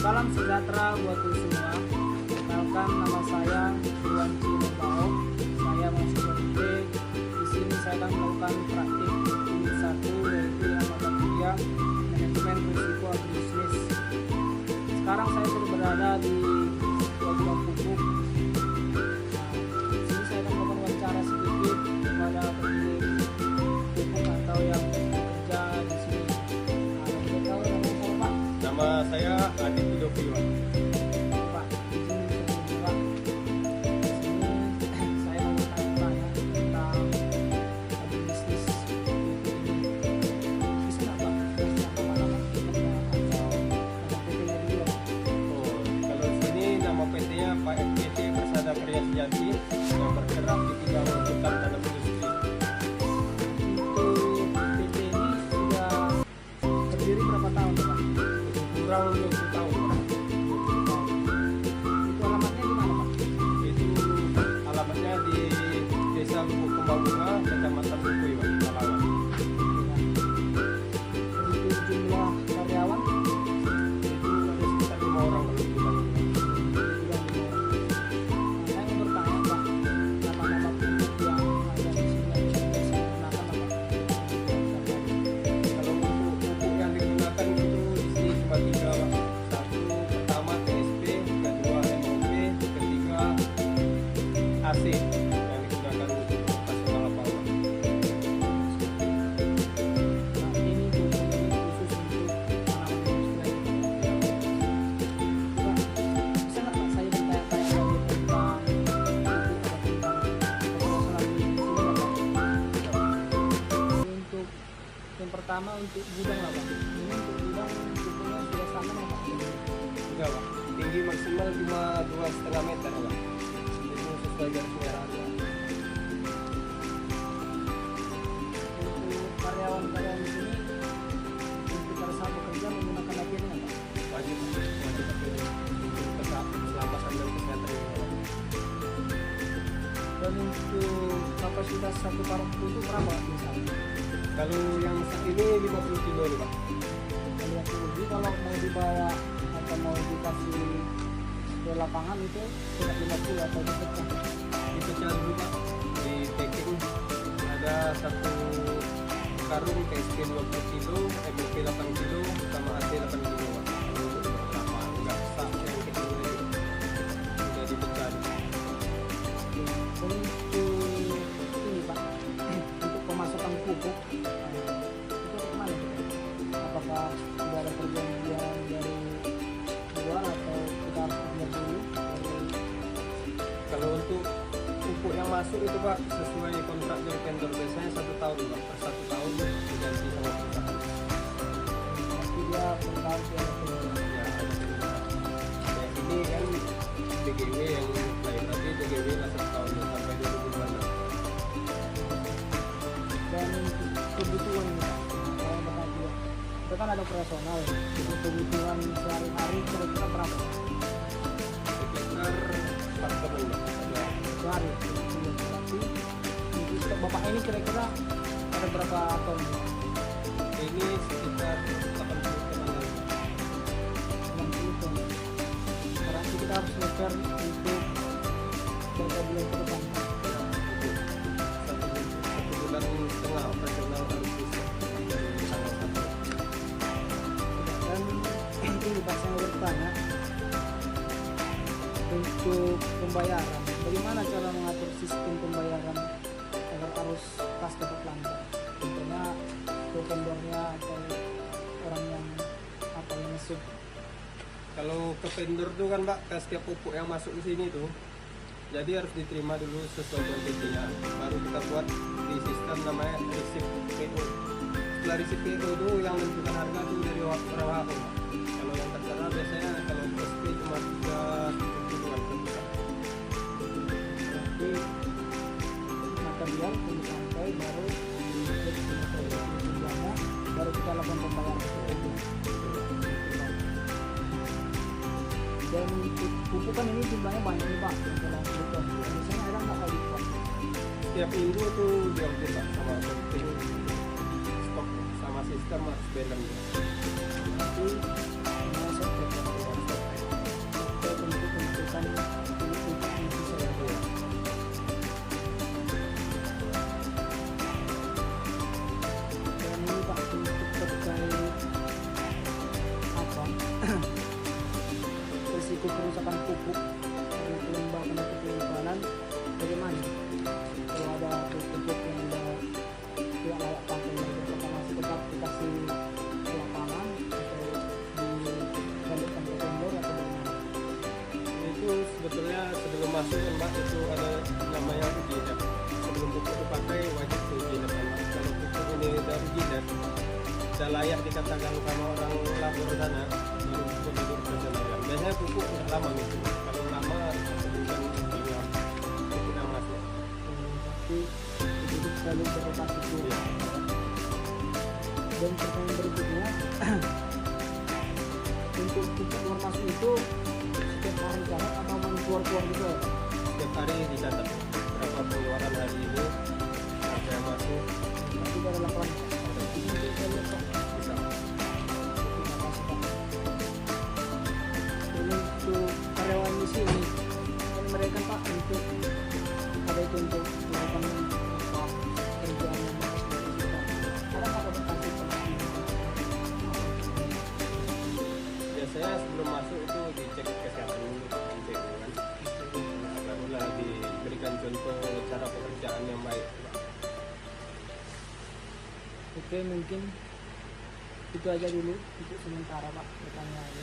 Salam sejahtera buat kita semua. Kenalkan, nama saya Iwan Cimbao. Saya mahasiswa IB. Di sini saya akan melakukan praktik unit 1, yaitu yang mata kuliah manajemen risiko agribisnis. Sekarang saya sudah berada di Pelabuhan Pupuk. Di sini saya akan melakukan wawancara sedikit kepada pemilik pupuk atau yang bekerja di sini. Boleh tahu nama saya, Pak? Nama saya Adit Widovi. Pak, izin sebelumnya, di sini saya mau tanya tentang agribisnis ini. Bisa nggak, Pak? Nama-nama PT-nya atau nama PT-nya dulu? Oh, kalau di sini nama PT-nya Pak FPT Persada Karya Sejanti yang bergerak di bidang hutan dalam industri. Untuk PT ini sudah berdiri berapa tahun, Pak? Kurang 20 tahun. Itu alamatnya di mana, Pak? Itu alamatnya di Desa Lubuk Kembabunga, Kecamatan Bukui, Palawan. Untuk jumlah karyawan Itu ada sekitar 5 orang kalau di bulan. juga 5 orang. Saya mau bertanya, Pak, nama-nama pupuk yang ada di sini yang bisa digunakan, Pak? Kalau untuk pupuk yang digunakan itu di sini cuma 3, Pak. Satu pertama TSP, kedua MOP, ketiga AC yang digunakan untuk operasional lapangan. Nah, ini pupuk ini khusus untuk tanaman industri. Pak, bisa nggak, Pak, saya bertanya-tanya lagi tentang pupuk atau tentang operasional di sini, Pak? Untuk yang pertama untuk gudang lah, Pak. Ini untuk gudang pupuknya sudah sama ya, Pak? Enggak, Pak. Tinggi maksimal cuma 2,5 meter, Pak. Itu sesuai garis merah. Untuk karyawan-karyawan di sini untuk pada saat bekerja menggunakan APD, Pak? Wajib pakai untuk keselamatan dan kesehatan. Dan untuk kapasitas satu karung pupuk berapa misalnya? Kalau yang saat ini 50 kilo nih, Pak. Kalau yang pupuk kalau mau dibawa atau mau dikasih ke lapangan itu tidak 50 atau dipecah? Dipecah dulu, Pak. Di packing ada satu karung TSP 20 kilo, MOP 8 kilo, sama AC 8 kilo, Pak. Kalau untuk beberapa nggak sah yang kecil ini sudah dipecah. Dan untuk ini, Pak, untuk pemasukan pupuk itu kemana, Pak? Apakah sudah ada perjanjian dari luar atau kita harus kerja dulu? Kalau untuk pupuk yang masuk itu, Pak, sesuai kontrak dari vendor biasanya 1 tahun, Pak. Per 1 tahun diganti sama perusahaan. Pasti dia bertahun ya. Ya, ya, ini kan DGW yang lain, tapi DGW lah 1 tahun sampai 2026. Dan untuk kebutuhan ini, Pak, saya bertanya juga, itu kan ada operasional ya. Untuk kebutuhan sehari-hari kira-kira berapa Sekitar 4 tahun, Pak. Ada sehari? Iya, berarti untuk stok Bapak ini kira-kira ada berapa ton? ini sekitar 80 ton. 60 ton. Berarti kita harus ngejar untuk berapa bulan ke depan? Satu bulan setengah operasional harus bisa dari tanggal 1. Dan ini Pak, saya mau bertanya untuk pembayaran, bagaimana cara mengatur sistem pembayaran agar arus kas dapat lancar? Contohnya ke vendornya atau orang yang apa yang masuk? Kalau ke vendor tuh kan, Pak, ke setiap pupuk yang masuk ke sini tuh, jadi harus diterima dulu sesuai dengan PT-nya. Baru kita buat di sistem namanya resip PO. Setelah resip PO itu yang menentukan harga tuh dari orang WHO, Pak. Kalau yang tertera biasanya kalau SP cuma 3,70 per bulan. Berarti material tunggu sampai baru dicek jumlahnya, baru kita lakukan pembayaran. Dan untuk pupuk kan ini jumlahnya banyak nih, Pak, dalam kebutuhan. Biasanya ada nggak kali, Pak? Setiap minggu tuh diupdate, Pak, sama penting stok sama sistem harus balance. Berarti masuk ke untuk kerusakan pupuk karena kelembapan atau kelembapan, bagaimana kalau ada pupuk yang udah tidak layak pakai lagi, apakah masih tetap dikasih ke lapangan atau dibalikkan ke vendor atau bagaimana? Itu sebetulnya sebelum masuk kan Mbak, itu ada namanya uji jinak. Sebelum pupuk dipakai wajib uji jinak kan Mbak. Kalau pupuk ini udah uji jinak, sudah layak dikatakan sama orang labor sana, baru pupuk diperkenalkan. Biasanya pupuk udah lama gitu. Kalau lama bukan bilang pupuk yang masuk. Tapi itu selalu berotasi itu. Iya. Dan pertanyaan berikutnya, untuk pupuk keluar masuk itu setiap hari jalan atau main keluar gitu ya? Setiap hari dicatat berapa pengeluaran hari ini, apa yang masuk. Nanti dari laporan ini kita lihat Pak. Bisa. Terima kasih Pak. Ini untuk karyawan di sini kan mereka Pak untuk ada itu untuk melakukan apa kerjaan yang bagus dari kita. Ada Pak adaptasi pengalaman? Biasanya sebelum masuk itu dicek kesehatan dulu, dicek kan. Nah, barulah diberikan contoh cara pekerjaan yang baik. Oke, mungkin itu aja dulu untuk sementara Pak pertanyaan.